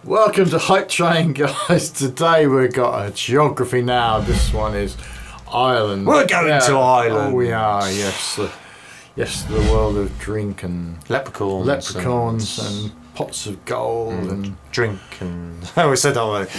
Welcome to HypeTrain, guys. Today we've got a geography now. This one is Ireland. We're going to Ireland. Oh, we are, yes. Yes, the world of drink and leprechauns and pots of gold and drink and we said that already.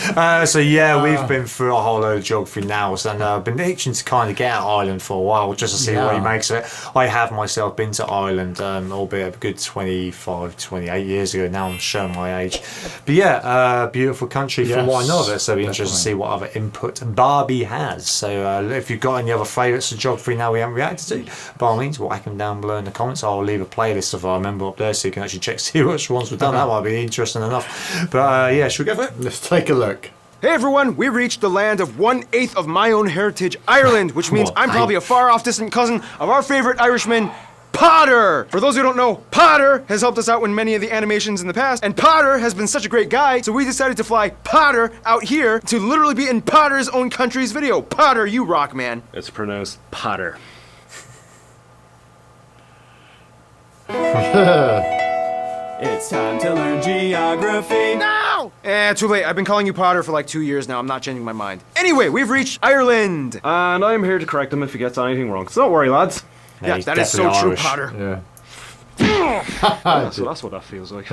We've been through a whole load of geography now, and I've been itching to kind of get out of Ireland for a while just to see what he makes of it. I have myself been to Ireland, albeit a good 25, 28 years ago. Now I'm showing my age, but beautiful country from what I know of it. So it'll be interesting to see what other input Barbie has. So if you've got any other favourites of geography now we haven't reacted to, by all means whack them down below in the comments. I'll leave a playlist if I remember up there, so you can actually check see which ones we've done. That might be interesting enough. But should we go for it? Let's take a look. Hey everyone, we reached the land of 1/8 of my own heritage, Ireland, which means I'm probably a far-off distant cousin of our favorite Irishman, Potter! For those who don't know, Potter has helped us out in many of the animations in the past, and Potter has been such a great guy, so we decided to fly Potter out here to literally be in Potter's own country's video. Potter, you rock, man. It's pronounced Potter. It's time to learn geography. No! Too late. I've been calling you Potter for like 2 years now. I'm not changing my mind. Anyway, we've reached Ireland. And I'm here to correct him if he gets anything wrong. So don't worry, lads. Yeah, that is so true, Potter. Yeah. So that's what that feels like.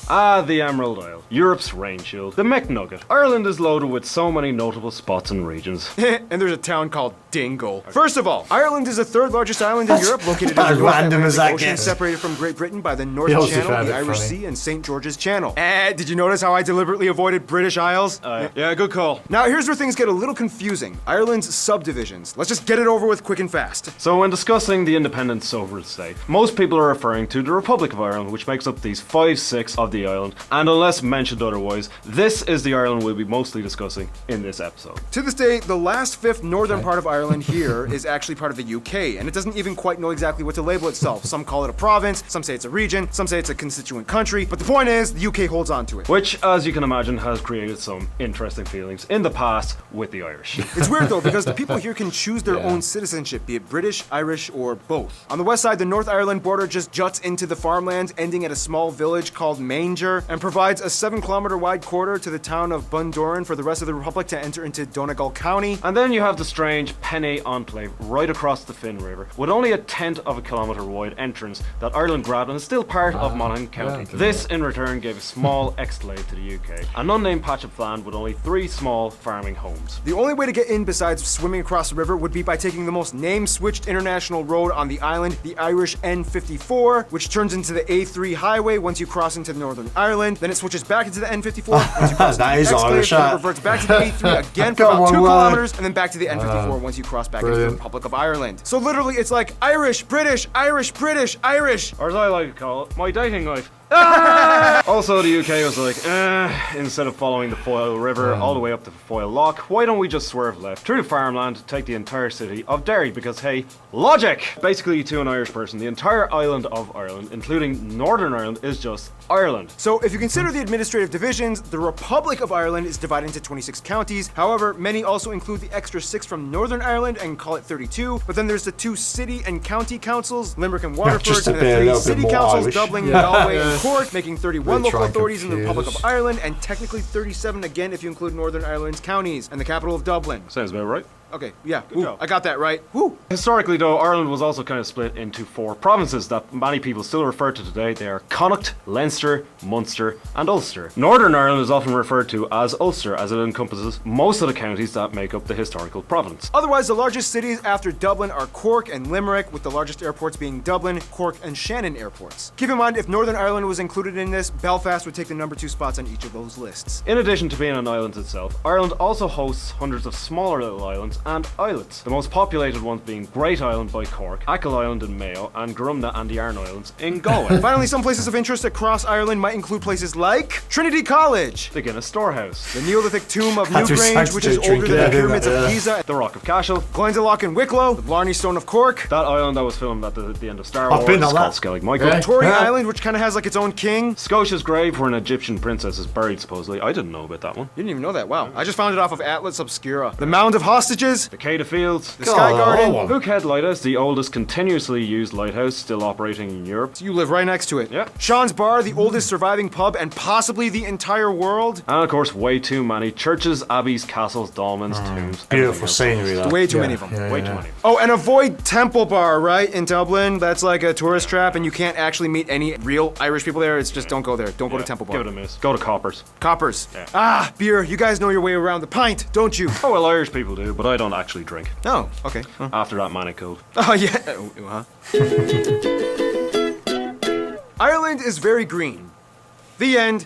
The Emerald Isle, Europe's rain shield, the McNugget. Ireland is loaded with so many notable spots and regions. And there's a town called Dingle. First of all, Ireland is the third largest island in Europe, located in the North Atlantic Ocean, separated from Great Britain by the North Channel, the Irish Sea, and St. George's Channel. Did you notice how I deliberately avoided British Isles? Yeah, good call. Now, here's where things get a little confusing. Ireland's subdivisions. Let's just get it over with quick and fast. So when discussing the independent sovereign state, most people are referring to the Republic of Ireland, which makes up these 5/6 of the island, and unless mentioned otherwise, this is the Ireland we'll be mostly discussing in this episode. To this day, the last fifth northern part of Ireland here is actually part of the UK, and it doesn't even quite know exactly what to label itself. Some call it a province, some say it's a region, some say it's a constituent country, but the point is, the UK holds on to it. Which, as you can imagine, has created some interesting feelings in the past with the Irish. It's weird though, because the people here can choose their own citizenship, be it British, Irish, or both. On the west side, the North Ireland border just juts into the farmlands, ending at a small village called Manger, and provides a 7-kilometer wide corridor to the town of Bundoran for the rest of the Republic to enter into Donegal County. And then you have the strange Penne Enclave right across the Finn River, with only a 1/10 of a kilometre wide entrance that Ireland grabbed and is still part of Monaghan County. This, in return, gave a small exclave to the UK, an unnamed patch of land with only 3 small farming homes. The only way to get in besides swimming across the river would be by taking the most name-switched international road on the island, the Irish N54, which turns into the A3 highway once you cross into Northern Ireland. Then it switches back into the N54 once you cross that is Irish. Then it reverts back to the A3 again for about 2 kilometers, and then back to the N54 once you cross back into the Republic of Ireland. So literally, it's like Irish, British, Irish, British, Irish. Or as I like to call it, my dating life. Also, the UK was like, instead of following the Foyle River all the way up to Foyle Loch, why don't we just swerve left through the farmland, take the entire city of Derry? Because hey, logic! Basically, to an Irish person, the entire island of Ireland, including Northern Ireland, is just Ireland. So if you consider the administrative divisions, the Republic of Ireland is divided into 26 counties. However, many also include the extra 6 from Northern Ireland and call it 32. But then there's the 2 city and county councils, Limerick and Waterford, and the 3 city councils, Irish. Dublin, Galway, and Cork, making 31 Really local try authorities in the confuse Republic of Ireland, and technically 37 again if you include Northern Ireland's counties, and the capital of Dublin. Sounds about right. Okay, yeah, job. I got that right. Woo! Historically, though, Ireland was also kind of split into 4 provinces that many people still refer to today. They are Connacht, Leinster, Munster, and Ulster. Northern Ireland is often referred to as Ulster, as it encompasses most of the counties that make up the historical province. Otherwise, the largest cities after Dublin are Cork and Limerick, with the largest airports being Dublin, Cork, and Shannon airports. Keep in mind, if Northern Ireland was included in this, Belfast would take the number 2 spots on each of those lists. In addition to being an island itself, Ireland also hosts hundreds of smaller little islands and islets. The most populated ones being Great Island by Cork, Achill Island in Mayo, and Grumna and the Arn Islands in Galway. Finally, some places of interest across Ireland might include places like Trinity College, The Guinness Storehouse, the Neolithic tomb of Newgrange, which is older than the pyramids of Giza, the Rock of Cashel, Glendalough and Wicklow, the Blarney Stone of Cork, that island that was filmed at the end of Star Wars, been on called that. Skellig Michael, Victoria Island, which kind of has like its own king. Scotia's grave where an Egyptian princess is buried supposedly. I didn't know about that one. You didn't even know that, wow. I just found it off of Atlas Obscura. The Mound of Hostages, churches, The Cada Fields. the Sky Garden. Hookhead Lighthouse, the oldest continuously used lighthouse still operating in Europe. You live right next to it. Yeah. Sean's Bar, the oldest surviving pub and possibly the entire world. And of course, way too many churches, abbeys, castles, dolmens, tombs. Beautiful scenery, though. Way too many of them. Way too many. Oh, and avoid Temple Bar, right, in Dublin. That's like a tourist trap, and you can't actually meet any real Irish people there. It's just don't go there. Don't go to Temple Bar. Give it a miss. Go to Coppers. Coppers. Yeah. Ah, beer. You guys know your way around the pint, don't you? Oh, well, Irish people do, but I don't actually drink. Oh, okay. Huh. After that manic code. Oh, yeah. Ireland is very green. The end.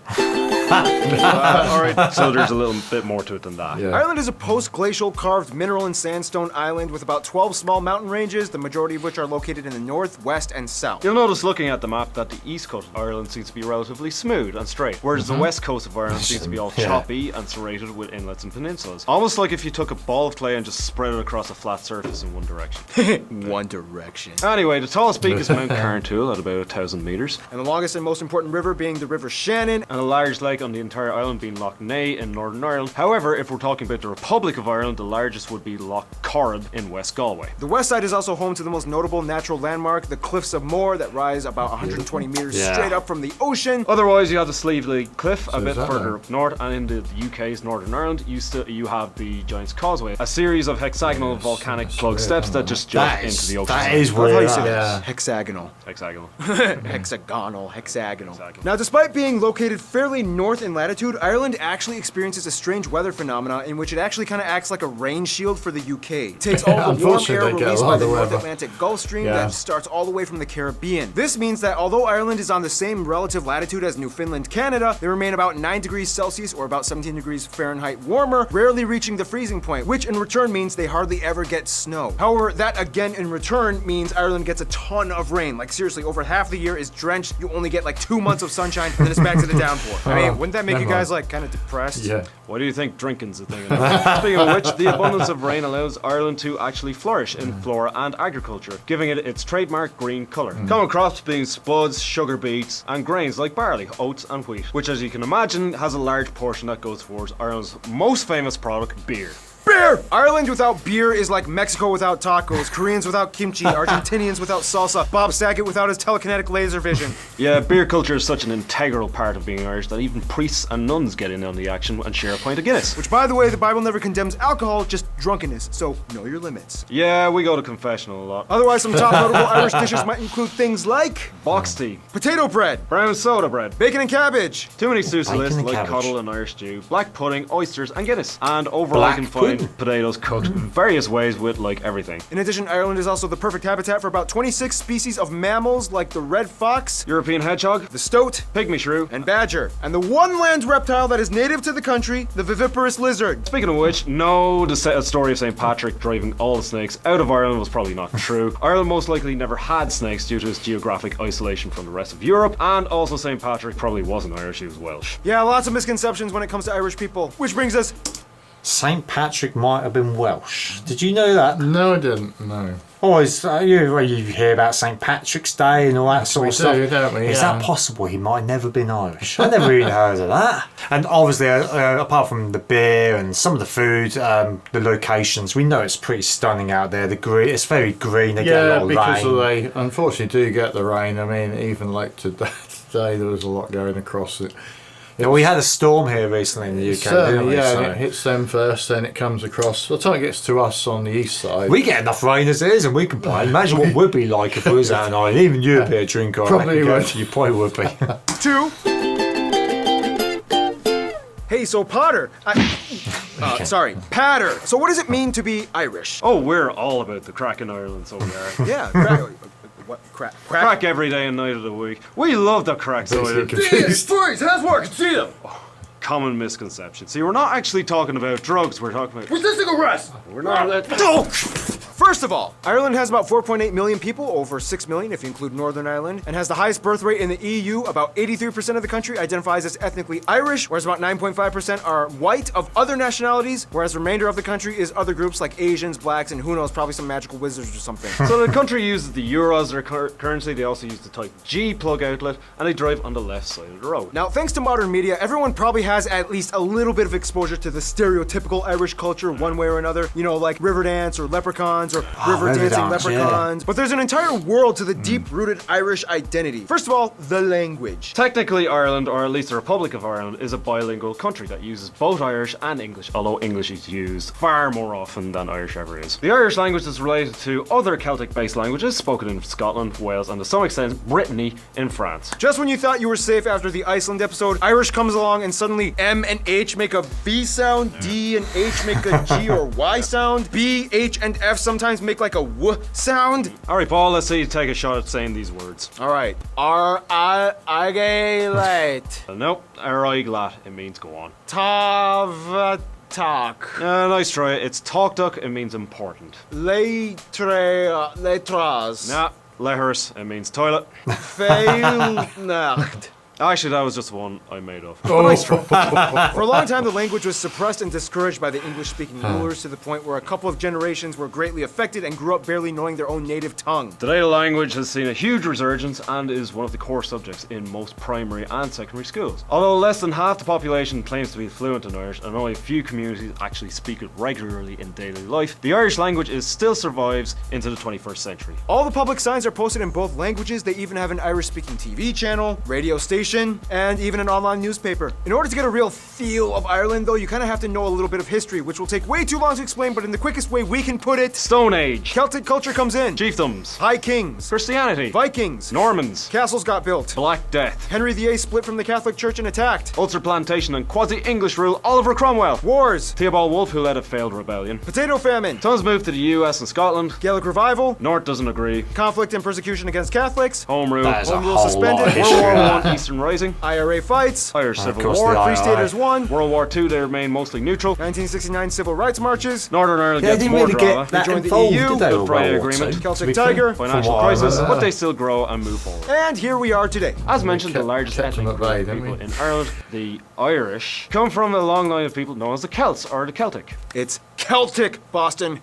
Alright, so there's a little bit more to it than that. Yeah. Ireland is a post-glacial carved mineral and sandstone island with about 12 small mountain ranges, the majority of which are located in the north, west, and south. You'll notice looking at the map that the east coast of Ireland seems to be relatively smooth and straight, whereas the west coast of Ireland seems to be all choppy and serrated with inlets and peninsulas. Almost like if you took a ball of clay and just spread it across a flat surface in one direction. One direction. Anyway, the tallest peak is Mount Carntool at about 1,000 meters, And the longest and most important river being the River Shannon. and a large lake on the entire island being Loch Ness in Northern Ireland. However, if we're talking about the Republic of Ireland, the largest would be Loch Corrib in West Galway. The west side is also home to the most notable natural landmark, the Cliffs of Moher, that rise about 120 meters straight up from the ocean. Otherwise, you have the Sleevely Cliff a bit is that further now? up north, and in the UK's Northern Ireland, you have the Giant's Causeway, a series of hexagonal volcanic plug steps that just jump into the ocean. That is Love how you weird. say that. that. Hexagonal. Hexagonal. Hexagonal. Now, despite being located fairly north in latitude, Ireland actually experiences a strange weather phenomena in which it actually kind of acts like a rain shield for the UK. It takes all the warm Unfortunately, air they get a released lot by of the the North weather. Atlantic Gulf Stream Yeah. that starts all the way from the Caribbean. This means that although Ireland is on the same relative latitude as Newfoundland, Canada, they remain about 9 degrees Celsius or about 17 degrees Fahrenheit warmer, rarely reaching the freezing point, which in return means they hardly ever get snow. However, that again in return means Ireland gets a ton of rain. Like seriously, over half the year is drenched. You only get like 2 months of sunshine, and then it's back to the downpour. I mean, wouldn't that make you never guys like kind of depressed? Yeah. Why do you think drinking's a thing? Speaking of which, the abundance of rain allows Ireland to actually flourish in flora and agriculture, giving it its trademark green colour. Common crops being spuds, sugar beets, and grains like barley, oats, and wheat, which, as you can imagine, has a large portion that goes towards Ireland's most famous product, beer. Beer! Ireland without beer is like Mexico without tacos, Koreans without kimchi, Argentinians without salsa, Bob Saget without his telekinetic laser vision. Yeah, beer culture is such an integral part of being Irish that even priests and nuns get in on the action and share a pint of Guinness. Which, by the way, the Bible never condemns alcohol, just drunkenness, so know your limits. Yeah, we go to confessional a lot. Otherwise, some top notable Irish dishes might include things like Box tea, potato bread, brown soda bread, bacon and cabbage, too many stews to Bacon list and like cabbage. coddle and Irish stew, black pudding, oysters, and Guinness. And overall, Black you can find pudding? potatoes cooked in various ways with like everything. In addition, Ireland is also the perfect habitat for about 26 species of mammals like the red fox, European hedgehog, the stoat, pygmy shrew. and badger, and the one land reptile that is native to the country, the viviparous lizard. Speaking of which, no, the story of St. Patrick driving all the snakes out of Ireland was probably not true. Ireland most likely never had snakes due to its geographic isolation from the rest of Europe, and also St. Patrick probably wasn't Irish, he was Welsh. Yeah, lots of misconceptions when it comes to Irish people, which brings us St. Patrick might have been Welsh. Did you know that? No, I didn't. No. Oh, you hear about St. Patrick's Day and all that sort of stuff. do, don't we? Is Yeah. that possible? He might have never been Irish. I never even heard of that. And obviously, apart from the beer and some of the food, the locations, we know it's pretty stunning out there. The green, it's very green. They get a Yeah, lot of because rain. they unfortunately do get the rain. I mean, even like today there was a lot going across it. Yeah, we had a storm here recently in the UK, didn't Certainly, we? yeah, So- and it hits them first, then it comes across. By the time it gets to us on the east side, we get enough rain as it is, and we complain. Imagine what it would be like if we was out on island. Even you'd be a drinker. I Probably reckon, would. Gav. You probably would be. two. Hey, so Potter, sorry, Patter. So what does it mean to be Irish? Oh, we're all about the crack in Ireland, so we are. Yeah, what, crack? Crack every day and night of the week. We love the crack Basically cider. confused. boys, how's work? See them. Common misconception. See, we're not actually talking about drugs, we're talking about... Where's the cigarettes? We're not... First of all, Ireland has about 4.8 million people, over 6 million if you include Northern Ireland, and has the highest birth rate in the EU. About 83% of the country identifies as ethnically Irish, whereas about 9.5% are white of other nationalities, whereas the remainder of the country is other groups like Asians, blacks, and who knows, probably some magical wizards or something. So the country uses the euro as their currency. They also use the Type G plug outlet, and they drive on the left side of the road. Now, thanks to modern media, everyone probably has at least a little bit of exposure to the stereotypical Irish culture one way or another. You know, like Riverdance or Leprechauns or river dancing leprechauns. But there's an entire world to the deep-rooted Irish identity. First of all, the language. Technically, Ireland, or at least the Republic of Ireland, is a bilingual country that uses both Irish and English, although English is used far more often than Irish ever is. The Irish language is related to other Celtic-based languages spoken in Scotland, Wales, and to some extent Brittany in France. Just when you thought you were safe after the Iceland episode, Irish comes along and suddenly M and H make a V sound, D and H make a G or Y sound, B, H, and F sometimes make like a W sound. Alright, Paul, let's see you take a shot at saying these words. Alright. R-I-I-G-late. Nope, Ariglat, it means go on. Tavatak. Nice try. It's talk duck, it means important. Letras. Nah, lehers, it means toilet. Feilnacht. Actually, that was just one I made up. For a long time, the language was suppressed and discouraged by the English-speaking rulers to the point where a couple of generations were greatly affected and grew up barely knowing their own native tongue. Today, the language has seen a huge resurgence and is one of the core subjects in most primary and secondary schools. Although less than half the population claims to be fluent in Irish and only a few communities actually speak it regularly in daily life, the Irish language still survives into the 21st century. All the public signs are posted in both languages. They even have an Irish-speaking TV channel, radio station, and even an online newspaper. In order to get a real feel of Ireland, though, you kind of have to know a little bit of history, which will take way too long to explain, but in the quickest way we can put it, Stone Age. Celtic culture comes in. Chiefdoms. High Kings. Christianity. Vikings. Normans. Castles got built. Black Death. Henry VIII split from the Catholic Church and attacked. Ulster Plantation and quasi-English rule Oliver Cromwell. Wars. Theobald Wolfe, who led a failed rebellion. Potato famine. Tons moved to the US and Scotland. Gaelic revival. North doesn't agree. Conflict and persecution against Catholics. Home rule. That is a Home rule whole suspended. lot of World War history. I. Eastern Rising. IRA fights. Irish Of Civil course, War. the Free IRA. Staters won. World War II, they remained mostly neutral. 1969 civil rights marches. Northern Ireland Yeah, they gets didn't more really drama. get that joined the involved, EU, did they? Good with Friday World War Agreement. II? Celtic be fair, Tiger. Financial From what I crisis, remember. but they still grow and move forward. And here we are today. As mentioned, the kept- largest kept them ethnic at bay, group of didn't people we? in Ireland, the Irish, come from a long line of people known as the Celts or the Celtic, It's Celtic, Boston.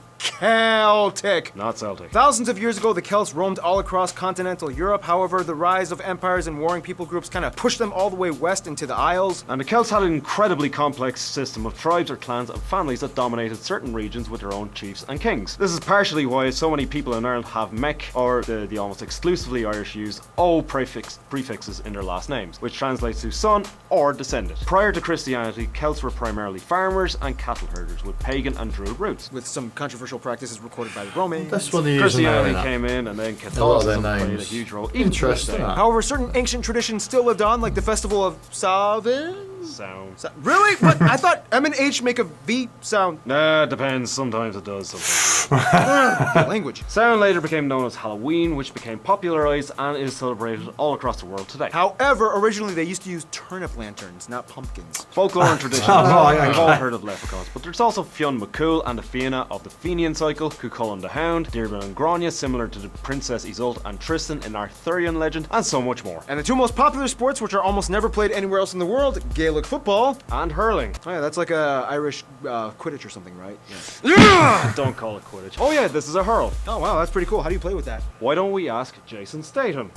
Celtic. not Celtic. Thousands of years ago, the Celts roamed all across continental Europe. However, the rise of empires and warring people groups kind of pushed them all the way west into the Isles. And the Celts had an incredibly complex system of tribes or clans and families that dominated certain regions with their own chiefs and kings. This is partially why so many people in Ireland have Mech, or the almost exclusively Irish use O prefixes in their last names, which translates to son or descendant. Prior to Christianity, Celts were primarily farmers and cattle herders with pagan and druid roots. With some controversial practices recorded by the Romans. That's what they use in Christianity there. came in, and then A lot of their Catholicism played a names. huge role. Even to this Interesting. day. However, certain ancient traditions still lived on, like the festival of Samhain. Sound. Really? But I thought M and H make a V sound. Nah, depends. Sometimes it does, sometimes it doesn't. Language. Sound later became known as Halloween, which became popularized and is celebrated all across the world today. However, originally they used to use turnip lanterns, not pumpkins. Folklore and traditions. right, We've all heard of leprechauns, but there's also Fionn McCool and the Fianna of the Fenian cycle, Cuchulainn the Hound, Deirdre and Grania, similar to the Princess Isolde and Tristan in Arthurian legend, and so much more. And the two most popular sports, which are almost never played anywhere else in the world, Gaelic football. And hurling. Oh yeah, that's like a Irish Quidditch or something, right? Yeah. Don't call it Quidditch. Oh yeah, this is a hurl. Oh wow, that's pretty cool. How do you play with that? Why don't we ask Jason Statham?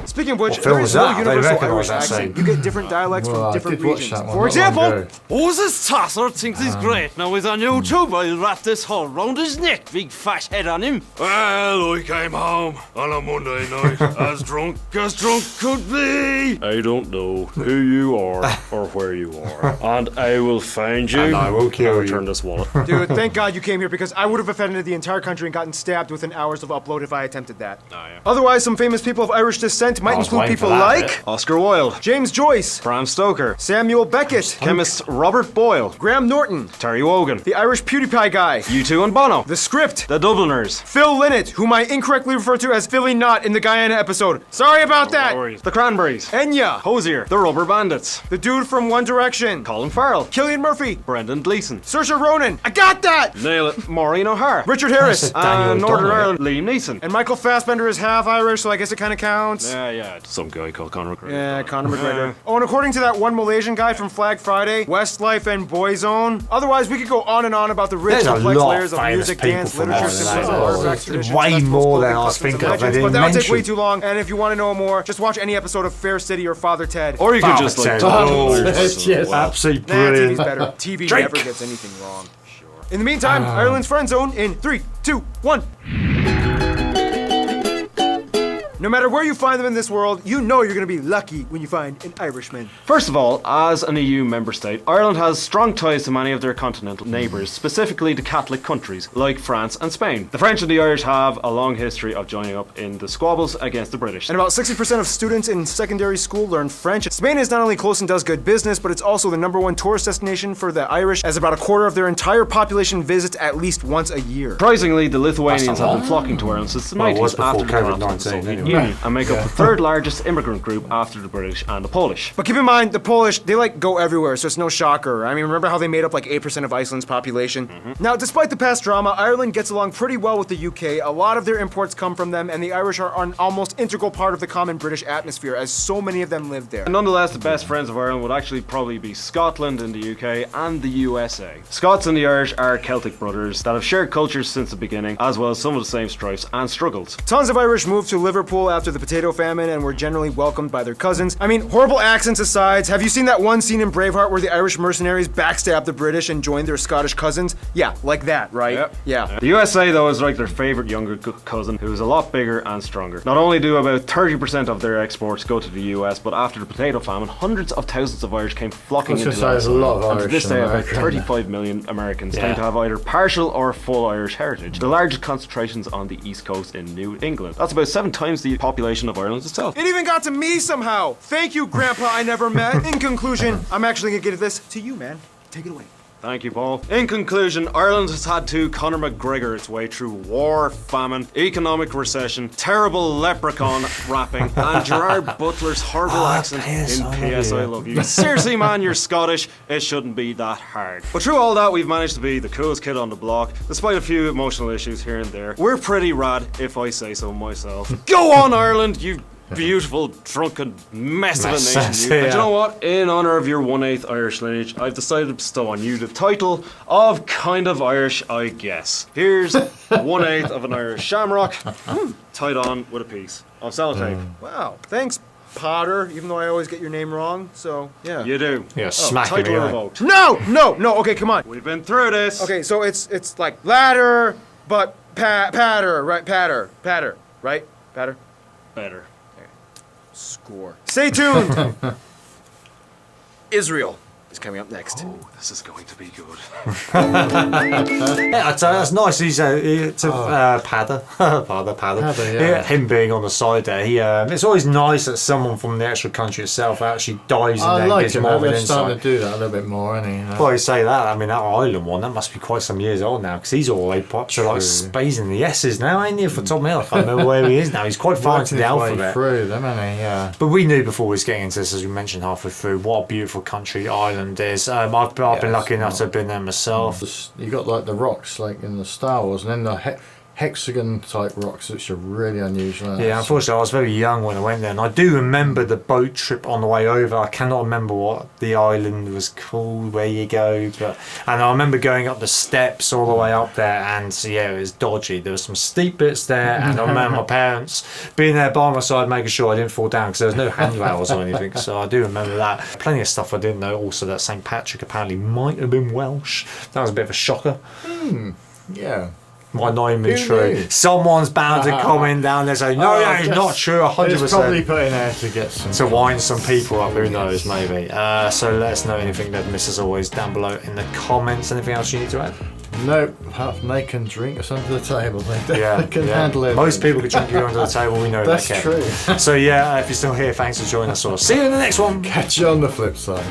Speaking of which, What film there was is no that? They universal recognise Irish that accent. scene. You get different dialects Well, from I different did watch regions. that one For not example, long ago. Oh, this tosser thinks he's great. Now he's on YouTube. I'll wrap this whole round his neck. Big fat head on him. Well, I came home on a Monday night as drunk could be. I don't know who you are or where you are, and I will find you And I will kill and return you. this wallet. dude, thank God you came here because I would have offended the entire country and gotten stabbed within hours of upload if I attempted that. Oh, yeah. Otherwise, some famous people of Irish descent. might was include waiting for people that like bit. Oscar Wilde, James Joyce, Bram Stoker, Samuel Beckett, chemist Robert Boyle, Graham Norton, Terry Wogan, the Irish PewDiePie guy, U2 and Bono, The Script, the Dubliners, Phil Lynott, whom I incorrectly referred to as Philly Knott in the Guyana episode. Sorry about that. the Cranberries, Enya, Hosier, the Rubber Bandits, the dude from One Direction, Colin Farrell, Cillian Murphy, Brendan Gleeson, Saoirse Ronan. I got that. nail it, Maureen O'Hara, Richard Harris, Daniel Northern O'Donnell. Ireland, Liam Neeson. and Michael Fassbender is half Irish, so I guess it kind of counts. Yeah, some guy called Conor McGregor. Yeah, Conor McGregor. Oh, and according to that one Malaysian guy from Flag Friday, Westlife and Boyzone. Otherwise, we could go on and on about the rich, There's a complex lot layers of of famous music, people dance, from literature, Ireland. symbols, Oh, artifacts, traditions, way festivals, more than clothing, I was customs, thinking and of. I legends. didn't But that would take way mention. too long. And if you want to know more, just watch any episode of Fair City or Father Ted. Or you could Father just like Ted. Oh, Yes, yes. absolutely Nah, TV's brilliant. better. TV Drake. never gets anything wrong. In the meantime, Ireland's Friend Zone in 3, 2, 1. No matter where you find them in this world, you know you're going to be lucky when you find an Irishman. First of all, as an EU member state, Ireland has strong ties to many of their continental neighbours, specifically the Catholic countries like France and Spain. The French and the Irish have a long history of joining up in the squabbles against the British. And about 60% of students in secondary school learn French. Spain is not only close and does good business, but it's also the #1 tourist destination for the Irish, as about a quarter of their entire population visits at least once a year. Surprisingly, the Lithuanians have been flocking to Ireland since the Well, it 90s was before after the collapse of the COVID-19 Soviet anyway. Union, and make up the third largest immigrant group after the British and the Polish. But keep in mind, the Polish, they like go everywhere, so it's no shocker. I mean, remember how they made up like 8% of Iceland's population? Now, despite the past drama, Ireland gets along pretty well with the UK. A lot of their imports come from them, and the Irish are an almost integral part of the common British atmosphere, as so many of them live there. Nonetheless, the best friends of Ireland would actually probably be Scotland in the UK and the USA. Scots and the Irish are Celtic brothers that have shared cultures since the beginning, as well as some of the same strifes and struggles. Tons of Irish moved to Liverpool after the potato famine and were generally welcomed by their cousins. I mean, horrible accents aside, have you seen that one scene in Braveheart where the Irish mercenaries backstabbed the British and joined their Scottish cousins? Yeah, like that, right? Yep. Yeah. The USA, though, is like their favourite younger cousin, who is a lot bigger and stronger. Not only do about 30% of their exports go to the US, but after the potato famine, hundreds of thousands of Irish came flocking I was into gonna the say, there's a lot of And to Irish this in day, about America, isn't there? 35 million Americans Yeah. claim to have either partial or full Irish heritage. The largest concentrations on the East Coast in New England. That's about 7 times the population of Ireland itself. It even got to me somehow. Thank you, Grandpa I never met. In conclusion, I'm actually gonna give this to you, man. Take it away. Thank you, Paul. In conclusion, Ireland has had to Conor McGregor its way through war, famine, economic recession, terrible leprechaun rapping, and Gerard Butler's horrible accent P.S. in I love P.S. I you. Love You. Seriously, man, you're Scottish. It shouldn't be that hard. But through all that, we've managed to be the coolest kid on the block, despite a few emotional issues here and there. We're pretty rad, if I say so myself. Go on, Ireland, you beautiful, drunken mess of a nation. Mess, You. And yeah. you know what? In honour of your 1/8 Irish lineage, I've decided to bestow on you the title of Kind of Irish, I guess. Here's 1/8 of an Irish shamrock, tied on with a piece of sellotape. Wow. Thanks, Potter, even though I always get your name wrong. So, yeah. You do. Yeah, smack him Title in. revoked. No, okay, come on. We've been through this. Okay, so it's like ladder, but patter, right? Patter, right? Patter. Better. Score. Stay tuned. Israel is coming up next. Oh, this is going to be good. Yeah, I'd say that's nice. He's Padder. Padder, yeah. Him being on the side there. It's always nice that someone from the actual country itself actually dives in I there and like gives him. more of an They're starting insight. to do that a little bit more, isn't he? Well, you say that. I mean, that Ireland one, that must be quite some years old now, because he's all like to like True. Spays and the S's now, ain't he? For Tom Hill, I can't remember where he is now. He's quite far into Working the his way alphabet. through them, isn't he? Yeah. But we knew before we was getting into this, as we mentioned halfway through, what a beautiful country Ireland is. I've been lucky enough to have been there myself. You got like the rocks, like in the Star Wars, and then the hexagon type rocks, which are really unusual. Yeah, unfortunately, I was very young when I went there, and I do remember the boat trip on the way over. I cannot remember what the island was called, where you go, and I remember going up the steps all the way up there, and yeah, it was dodgy. There were some steep bits there, and I remember my parents being there by my side, making sure I didn't fall down because there was no handrails or anything. So I do remember that. Plenty of stuff I didn't know. Also, that St. Patrick apparently might have been Welsh. That was a bit of a shocker. Yeah. Might not even be Who true. knew? Someone's bound to comment down there saying, no, it's not true, It's 100%. probably put in there to get some. To wind some people up, who knows, maybe. So let us know anything that missed as always down below in the comments. Anything else you need to add? Nope, apart from they can drink us under the table. They Yeah, can yeah. handle it. Most people could drink you under the table. We know That's that. Kev. true. So yeah, if you're still here, thanks for joining us all. See you in the next one. Catch you on the flip side.